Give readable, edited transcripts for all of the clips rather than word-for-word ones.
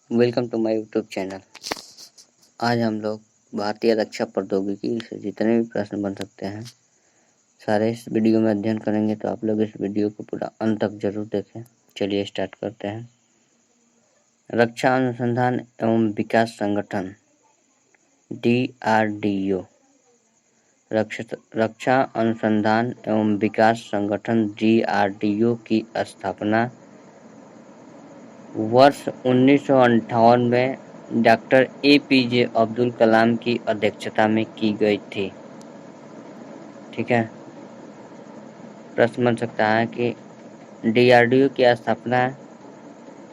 Welcome to my YouTube channel. आज हम लोग भारतीय रक्षा प्रौद्योगिकी से जितने भी प्रश्न बन सकते हैं सारे इस वीडियो में अध्ययन करेंगे, तो आप लोग इस वीडियो को पूरा अंत तक जरूर देखें। चलिए स्टार्ट करते हैं। रक्षा अनुसंधान एवं विकास संगठन DRDO, रक्षा अनुसंधान एवं विकास संगठन DRDO की स्थापना वर्ष 1958 में डॉक्टर APJ अब्दुल कलाम की अध्यक्षता में की गई थी। ठीक है, प्रश्न बन सकता है कि DRDO की स्थापना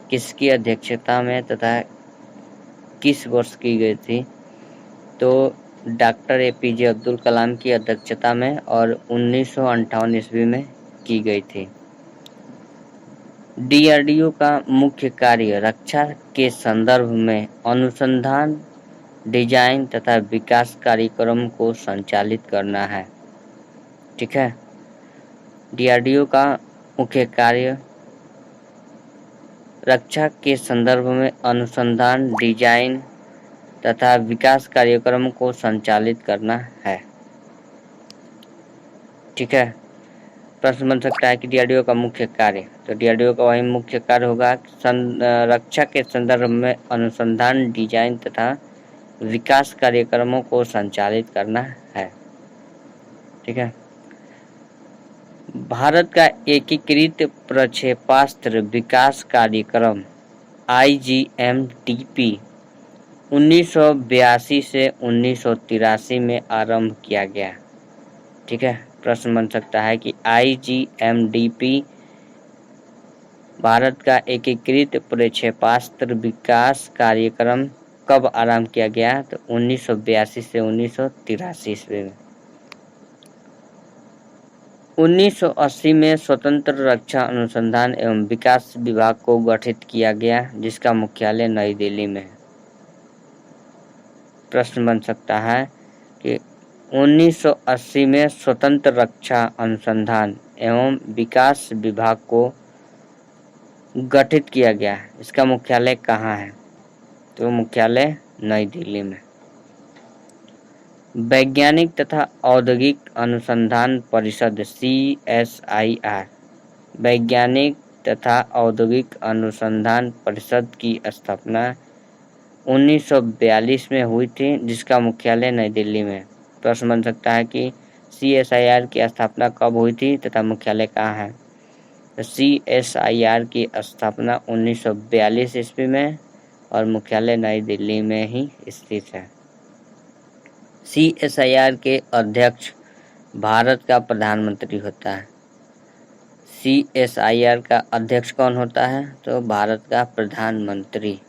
किसकी अध्यक्षता में तथा किस वर्ष की गई थी? तो डॉक्टर APJ अब्दुल कलाम की अध्यक्षता में और 1958 ईस्वी में की गई थी। DRDO का मुख्य कार्य रक्षा के संदर्भ में अनुसंधान, डिजाइन तथा विकास कार्यक्रम को संचालित करना है। ठीक है, DRDO का मुख्य कार्य रक्षा के संदर्भ में अनुसंधान, डिजाइन तथा विकास कार्यक्रम को संचालित करना है। ठीक है, प्रश्न बन सकता है कि DRDO का मुख्य कार्य, तो DRDO का वही मुख्य कार्य होगा रक्षा के संदर्भ में अनुसंधान, डिजाइन तथा विकास कार्यक्रमों को संचालित करना है। ठीक है, भारत का एकीकृत प्रक्षेपास्त्र विकास कार्यक्रम IGMDP 1982 से 1983 में आरंभ किया गया। ठीक है, प्रश्न बन सकता है कि IGMDP भारत का एकीकृत प्रक्षेपास्त्र विकास कार्यक्रम कब आरंभ किया गया? तो 1982 से 1983 ईस्वी में। 1980 में स्वतंत्र रक्षा अनुसंधान एवं विकास विभाग को गठित किया गया, जिसका मुख्यालय नई दिल्ली में है। प्रश्न बन सकता है कि 1980 में स्वतंत्र रक्षा अनुसंधान एवं विकास विभाग को गठित किया गया, इसका मुख्यालय कहाँ है? तो मुख्यालय नई दिल्ली में। वैज्ञानिक तथा औद्योगिक अनुसंधान परिषद CSIR, वैज्ञानिक तथा औद्योगिक अनुसंधान परिषद की स्थापना 1942 में हुई थी, जिसका मुख्यालय नई दिल्ली में। प्रश्न बन सकता है कि CSIR की स्थापना कब हुई थी तथा मुख्यालय कहाँ है? तो CSIR की स्थापना 1942 ईस्वी में और मुख्यालय नई दिल्ली में ही स्थित है। CSIR के अध्यक्ष भारत का प्रधानमंत्री होता है। CSIR का अध्यक्ष कौन होता है? तो भारत का प्रधानमंत्री।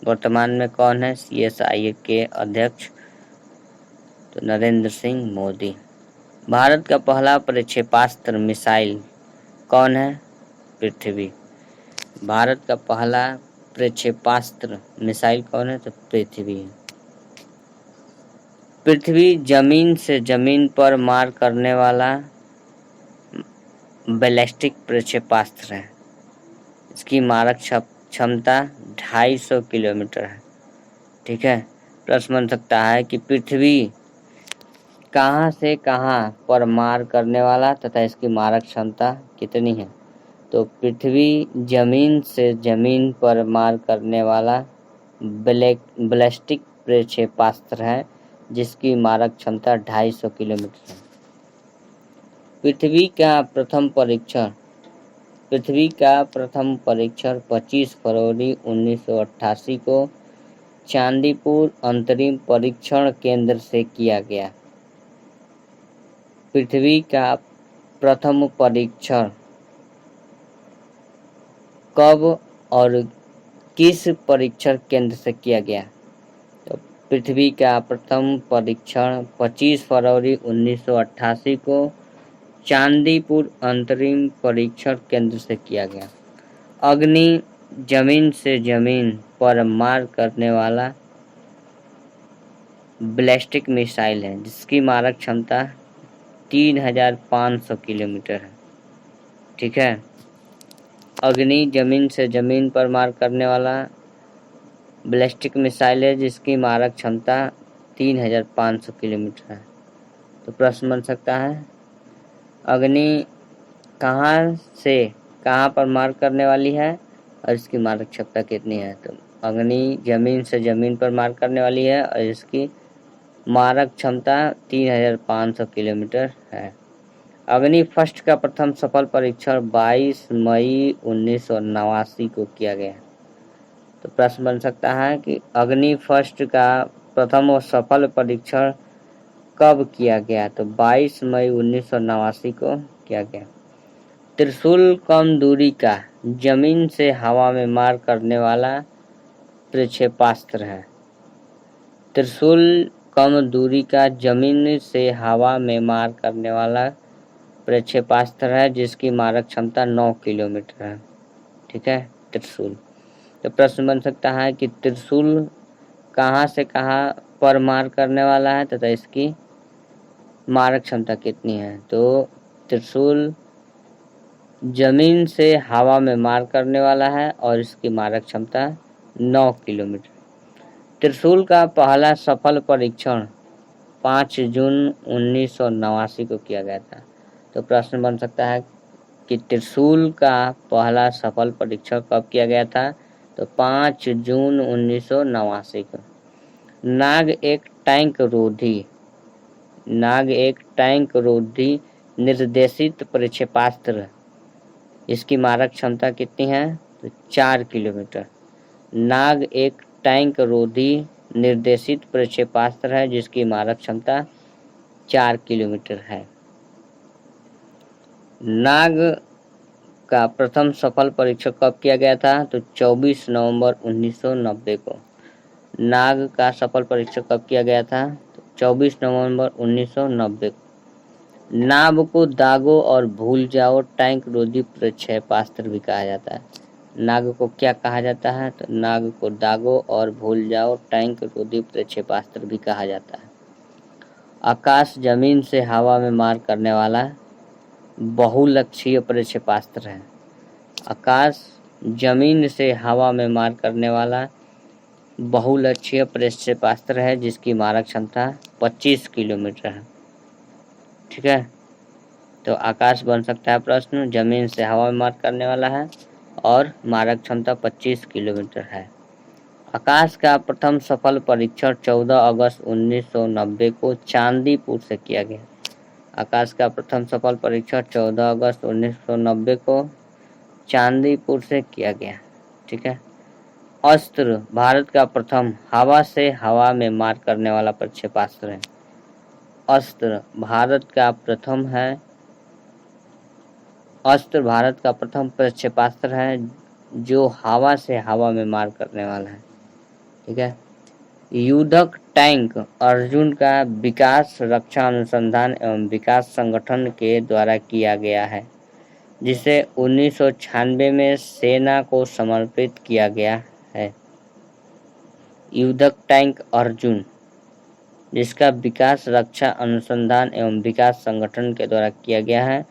वर्तमान में कौन है CSIR के अध्यक्ष? तो नरेंद्र सिंह मोदी। भारत का पहला प्रक्षेपास्त्र मिसाइल कौन है? पृथ्वी। भारत का पहला प्रक्षेपास्त्र मिसाइल कौन है? तो पृथ्वी है। पृथ्वी जमीन से जमीन पर मार करने वाला बैलिस्टिक प्रक्षेपास्त्र है। इसकी मारक क्षमता 250 किलोमीटर है। ठीक है, प्रश्न बन सकता है कि पृथ्वी कहाँ से कहाँ पर मार करने वाला तथा इसकी मारक क्षमता कितनी है? तो पृथ्वी जमीन से जमीन पर मार करने वाला बैलिस्टिक प्रक्षेपास्त्र है, जिसकी मारक क्षमता 250 किलोमीटर है। पृथ्वी का प्रथम परीक्षण 25 फरवरी 1988 को चांदीपुर अंतरिम परीक्षण केंद्र से किया गया। पृथ्वी का प्रथम परीक्षण कब और किस परीक्षण केंद्र से किया गया? तो पृथ्वी का प्रथम परीक्षण 25 फरवरी 1988 को चांदीपुर अंतरिम परीक्षण केंद्र से किया गया। अग्नि जमीन से जमीन पर मार करने वाला बैलिस्टिक मिसाइल है, जिसकी मारक क्षमता 3500 किलोमीटर है। ठीक है, अग्नि जमीन से जमीन पर मार करने वाला बैलिस्टिक मिसाइल है जिसकी मारक क्षमता 3500 किलोमीटर है। तो प्रश्न बन सकता है अग्नि कहाँ से कहाँ पर मार करने वाली है और इसकी मारक क्षमता कितनी है। तो अग्नि जमीन से जमीन पर मार करने वाली है और इसकी मारक क्षमता 3500 किलोमीटर है। अग्नि फर्स्ट का प्रथम सफल परीक्षण 22 मई 1989 को किया गया। तो प्रश्न बन सकता है कि अग्नि फर्स्ट का प्रथम और सफल परीक्षण कब किया गया। तो 22 मई 1989 को किया गया। त्रिशूल कम दूरी का जमीन से हवा में मार करने वाला प्रक्षेपास्त्र है। त्रिशूल कम दूरी का जमीन से हवा में मार करने वाला प्रक्षेपास्त्र है जिसकी मारक क्षमता 9 किलोमीटर है। ठीक है, त्रिशूल। तो प्रश्न बन सकता है कि त्रिशूल कहाँ से कहाँ पर मार करने वाला है तथा इसकी मारक क्षमता कितनी है। तो त्रिशूल जमीन से हवा में मार करने वाला है और इसकी मारक क्षमता 9 किलोमीटर। त्रिशूल का पहला सफल परीक्षण 5 जून 1989 को किया गया था। तो प्रश्न बन सकता है कि त्रिशूल का पहला सफल परीक्षण कब किया गया था। तो 5 जून 1989 को। नाग एक टैंक रोधी निर्देशित प्रक्षेपास्त्र, इसकी मारक क्षमता कितनी है। तो 4 किलोमीटर। नाग एक टैंक रोधी निर्देशित प्रक्षेपास्त्र है जिसकी मारक क्षमता 4 किलोमीटर है। नाग का प्रथम सफल परीक्षण कब किया गया था। तो 24 नवंबर 1990 को। नाग का सफल परीक्षण कब किया गया था। तो 24 नवंबर 1990 को। नाभ को दागो और भूल जाओ टैंक रोधी प्रक्षेपास्त्र भी कहा जाता है। नाग को क्या कहा जाता है। तो नाग को दागो और भूल जाओ टैंक रोधी प्रक्षेपास्त्र भी कहा जाता है। आकाश जमीन से हवा में मार करने वाला बहुलक्षीय प्रक्षेपास्त्र है। आकाश जमीन से हवा में मार करने वाला बहुलक्षीय प्रक्षेपास्त्र है जिसकी मारक क्षमता 25 किलोमीटर है। ठीक है, तो आकाश बन सकता है प्रश्न, जमीन से हवा में मार करने वाला है और मारक क्षमता 25 किलोमीटर है। आकाश का प्रथम सफल परीक्षण 14 अगस्त 1990 को चांदीपुर से किया गया। आकाश का प्रथम सफल परीक्षण 14 अगस्त 1990 को चांदीपुर से किया गया। ठीक है। अस्त्र भारत का प्रथम हवा से हवा में मार करने वाला प्रक्षेपास्त्र है। अस्त्र भारत का प्रथम प्रक्षेपास्त्र है जो हवा से हवा में मार करने वाला है। ठीक है। युद्धक टैंक अर्जुन का विकास रक्षा अनुसंधान एवं विकास संगठन के द्वारा किया गया है जिसे 1996 में सेना को समर्पित किया गया है। युद्धक टैंक अर्जुन जिसका विकास रक्षा अनुसंधान एवं विकास संगठन के द्वारा किया गया है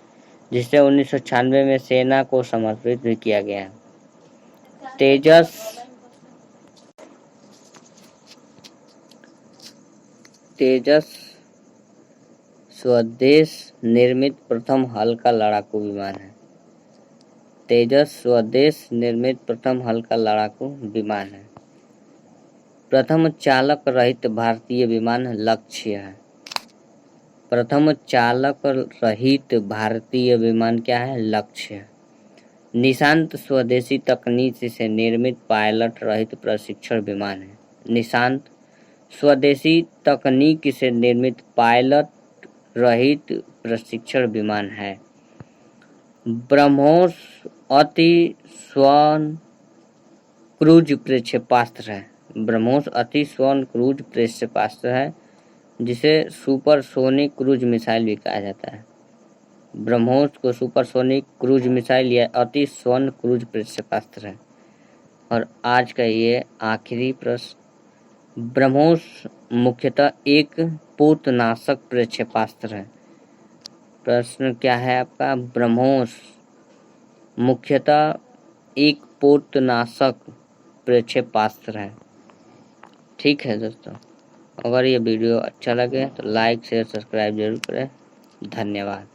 जिसे 1996 में सेना को समर्पित भी किया गया है। तेजस स्वदेश निर्मित प्रथम हल्का लड़ाकू विमान है। तेजस स्वदेश निर्मित प्रथम हल्का लड़ाकू विमान है। प्रथम चालक रहित भारतीय विमान लक्ष्य है। प्रथम चालक रहित भारतीय विमान क्या है। लक्ष्य। निशांत स्वदेशी तकनीक से निर्मित पायलट रहित प्रशिक्षण विमान है। निशांत स्वदेशी तकनीक से निर्मित पायलट रहित प्रशिक्षण विमान है। ब्रह्मोस अति स्वर्ण क्रूज प्रक्षेपास्त्र है। ब्रह्मोस अति स्वर्ण क्रूज प्रक्षेपास्त्र है जिसे सुपरसोनिक क्रूज मिसाइल भी कहा जाता है। ब्रह्मोस को सुपरसोनिक क्रूज मिसाइल या अति स्वर्ण क्रूज प्रक्षेपास्त्र है। और आज का ये आखिरी प्रश्न, ब्रह्मोस मुख्यतः एक पोतनाशक प्रक्षेपास्त्र है। प्रश्न क्या है आपका। ब्रह्मोस मुख्यतः एक पोतनाशक प्रक्षेपास्त्र है। ठीक है दोस्तों, अगर ये वीडियो अच्छा लगे तो लाइक शेयर सब्सक्राइब जरूर करें। धन्यवाद।